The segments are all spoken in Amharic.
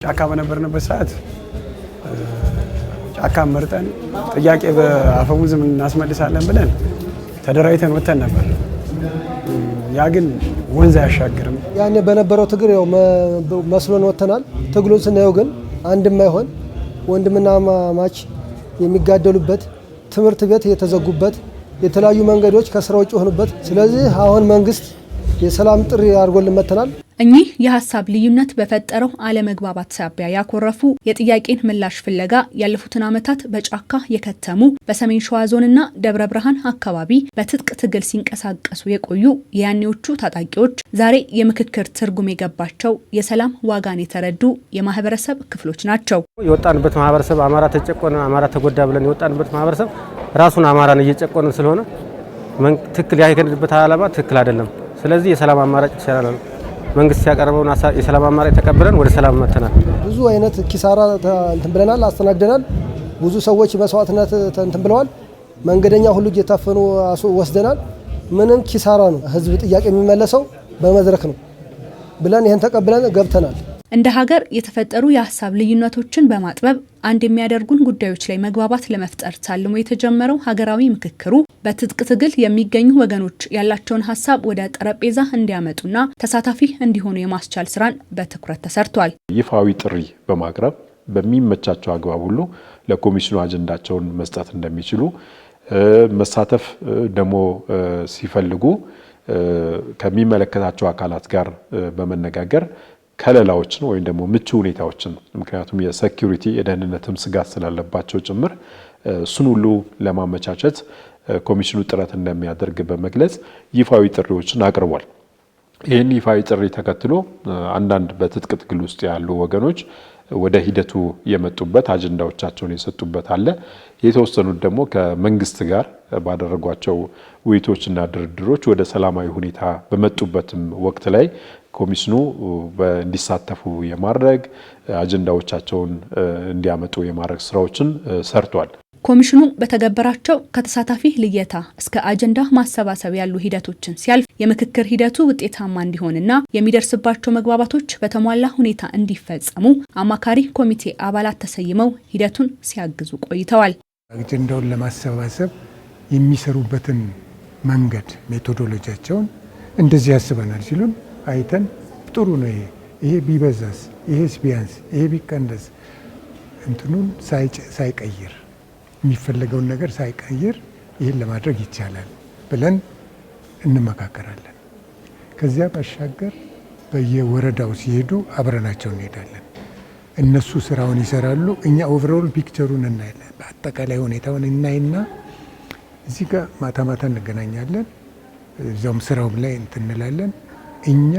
ጫካ በነበርንበት ሰዓት ጫካ መርጠን ጥያቄ በአፈሙዝም እናስመልሳለን ብለን ተደራይተን ወተን ነበር። ያ ግን ወንዝ አያሻግርም። ያኔ በነበረው ትግል ያው መስሎን ወተናል። ትግሉን ስናየው ግን አንድም አይሆን ወንድምና ማች የሚጋደሉበት ትምህርት ቤት የተዘጉበት የተለያዩ መንገዶች ከስራ ውጭ ሆኑበት። ስለዚህ አሁን መንግስት የሰላም ጥሪ አድርጎልን መተናል። እኚህ የሀሳብ ልዩነት በፈጠረው አለመግባባት ሳቢያ ያኮረፉ የጥያቄን ምላሽ ፍለጋ ያለፉትን ዓመታት በጫካ የከተሙ በሰሜን ሸዋ ዞንና ደብረ ብርሃን አካባቢ በትጥቅ ትግል ሲንቀሳቀሱ የቆዩ የያኔዎቹ ታጣቂዎች ዛሬ የምክክር ትርጉም የገባቸው የሰላም ዋጋን የተረዱ የማህበረሰብ ክፍሎች ናቸው። የወጣንበት ማህበረሰብ አማራ ተጨቆነ፣ አማራ ተጎዳ ብለን የወጣንበት ማህበረሰብ ራሱን አማራን እየጨቆነ ስለሆነ ትክክል ያይከንድበት ዓላማ ትክክል አይደለም። ስለዚህ የሰላም አማራጭ ይሻላል። መንግስት ያቀርበውን የሰላም አማራጭ ተቀብለን ወደ ሰላም መተናል። ብዙ አይነት ኪሳራ እንትን ብለናል፣ አስተናግደናል። ብዙ ሰዎች መስዋዕትነት እንትን ብለዋል። መንገደኛ ሁሉ እየታፈኑ ወስደናል። ምንም ኪሳራ ነው። ህዝብ ጥያቄ የሚመለሰው በመድረክ ነው ብለን ይሄን ተቀብለን ገብተናል። እንደ ሀገር የተፈጠሩ የሀሳብ ልዩነቶችን በማጥበብ አንድ የሚያደርጉን ጉዳዮች ላይ መግባባት ለመፍጠር ታልሞ የተጀመረው ሀገራዊ ምክክሩ በትጥቅ ትግል የሚገኙ ወገኖች ያላቸውን ሀሳብ ወደ ጠረጴዛ እንዲያመጡና ተሳታፊ እንዲሆኑ የማስቻል ስራን በትኩረት ተሰርቷል። ይፋዊ ጥሪ በማቅረብ በሚመቻቸው አግባብ ሁሉ ለኮሚሽኑ አጀንዳቸውን መስጠት እንደሚችሉ መሳተፍ ደግሞ ሲፈልጉ ከሚመለከታቸው አካላት ጋር በመነጋገር ከለላዎችን ወይም ደግሞ ምቹ ሁኔታዎችን ምክንያቱም የሴኩሪቲ የደህንነትም ስጋት ስላለባቸው ጭምር እሱን ሁሉ ለማመቻቸት ኮሚሽኑ ጥረት እንደሚያደርግ በመግለጽ ይፋዊ ጥሪዎችን አቅርቧል። ይህን ይፋዊ ጥሪ ተከትሎ አንዳንድ በትጥቅ ትግል ውስጥ ያሉ ወገኖች ወደ ሂደቱ የመጡበት አጀንዳዎቻቸውን የሰጡበት አለ። የተወሰኑት ደግሞ ከመንግስት ጋር ባደረጓቸው ውይይቶችና ድርድሮች ወደ ሰላማዊ ሁኔታ በመጡበትም ወቅት ላይ ኮሚሽኑ እንዲሳተፉ የማድረግ አጀንዳዎቻቸውን እንዲያመጡ የማድረግ ስራዎችን ሰርቷል። ኮሚሽኑ በተገበራቸው ከተሳታፊ ልየታ እስከ አጀንዳ ማሰባሰብ ያሉ ሂደቶችን ሲያልፍ የምክክር ሂደቱ ውጤታማ እንዲሆንና የሚደርስባቸው መግባባቶች በተሟላ ሁኔታ እንዲፈጸሙ አማካሪ ኮሚቴ አባላት ተሰይመው ሂደቱን ሲያግዙ ቆይተዋል። አጀንዳውን ለማሰባሰብ የሚሰሩበትን መንገድ ሜቶዶሎጂያቸውን እንደዚህ ያስበናል ሲሉን አይተን ጥሩ ነው ይሄ ቢበዛስ ይሄስ ቢያንስ ይሄ ቢቀንስ እንትኑን ሳይቀይር የሚፈለገውን ነገር ሳይቀይር ይሄን ለማድረግ ይቻላል ብለን እንመካከራለን። ከዚያ ባሻገር በየወረዳው ሲሄዱ አብረናቸው እንሄዳለን። እነሱ ስራውን ይሰራሉ፣ እኛ ኦቨርኦል ፒክቸሩን እናያለን። በአጠቃላይ ሁኔታውን እናይና እዚህ ጋር ማታ ማታ እንገናኛለን። እዛውም ስራውም ላይ እንላለን። እኛ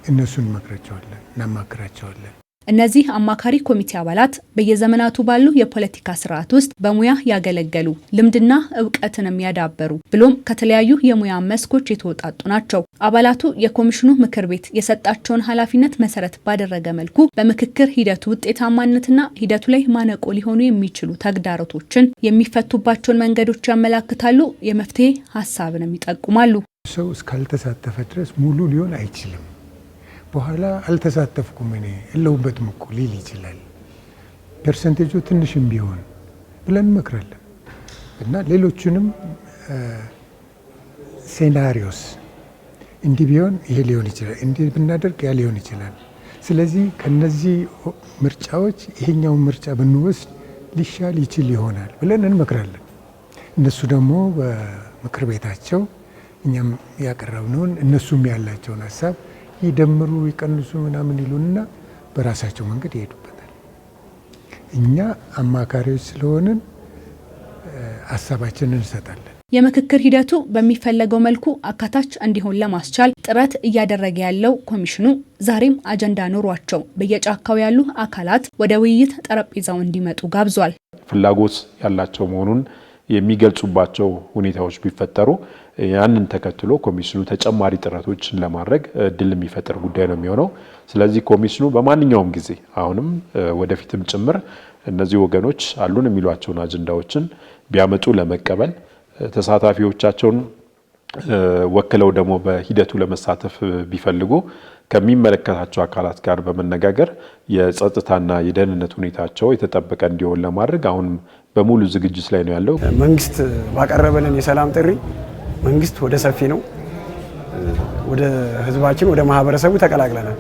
እነሱን እንመክራቸዋለን፣ እናማክራቸዋለን። እነዚህ አማካሪ ኮሚቴ አባላት በየዘመናቱ ባሉ የፖለቲካ ስርዓት ውስጥ በሙያ ያገለገሉ ልምድና እውቀትንም ያዳበሩ ብሎም ከተለያዩ የሙያ መስኮች የተወጣጡ ናቸው። አባላቱ የኮሚሽኑ ምክር ቤት የሰጣቸውን ኃላፊነት መሰረት ባደረገ መልኩ በምክክር ሂደቱ ውጤታማነትና ሂደቱ ላይ ማነቆ ሊሆኑ የሚችሉ ተግዳሮቶችን የሚፈቱባቸውን መንገዶች ያመላክታሉ፣ የመፍትሄ ሀሳብንም ይጠቁማሉ። ሰው እስካልተሳተፈ ድረስ ሙሉ ሊሆን አይችልም። በኋላ አልተሳተፍኩም እኔ የለሁበትም እኮ ሊል ይችላል። ፐርሰንቴጁ ትንሽም ቢሆን ብለን እንመክራለን እና ሌሎቹንም ሴናሪዮስ እንዲህ ቢሆን ይሄ ሊሆን ይችላል፣ እንዲህ ብናደርግ ያ ሊሆን ይችላል። ስለዚህ ከነዚህ ምርጫዎች ይሄኛውን ምርጫ ብንወስድ ሊሻል ይችል ይሆናል ብለን እንመክራለን። እነሱ ደግሞ በምክር ቤታቸው እኛም ያቀረብነውን እነሱም ያላቸውን ሀሳብ ይደምሩ ይቀንሱ ምናምን ይሉንና በራሳቸው መንገድ ይሄዱበታል። እኛ አማካሪዎች ስለሆንን ሀሳባችንን እንሰጣለን። የምክክር ሂደቱ በሚፈለገው መልኩ አካታች እንዲሆን ለማስቻል ጥረት እያደረገ ያለው ኮሚሽኑ ዛሬም አጀንዳ ኖሯቸው በየጫካው ያሉ አካላት ወደ ውይይት ጠረጴዛው እንዲመጡ ጋብዟል። ፍላጎት ያላቸው መሆኑን የሚገልጹባቸው ሁኔታዎች ቢፈጠሩ ያንን ተከትሎ ኮሚሽኑ ተጨማሪ ጥረቶችን ለማድረግ እድል የሚፈጥር ጉዳይ ነው የሚሆነው። ስለዚህ ኮሚሽኑ በማንኛውም ጊዜ አሁንም ወደፊትም ጭምር እነዚህ ወገኖች አሉን የሚሏቸውን አጀንዳዎችን ቢያመጡ ለመቀበል ተሳታፊዎቻቸውን ወክለው ደግሞ በሂደቱ ለመሳተፍ ቢፈልጉ ከሚመለከታቸው አካላት ጋር በመነጋገር የጸጥታና የደህንነት ሁኔታቸው የተጠበቀ እንዲሆን ለማድረግ አሁን በሙሉ ዝግጅት ላይ ነው ያለው። መንግስት ባቀረበልን የሰላም ጥሪ መንግስት ወደ ሰፊ ነው፣ ወደ ህዝባችን ወደ ማህበረሰቡ ተቀላቅለናል።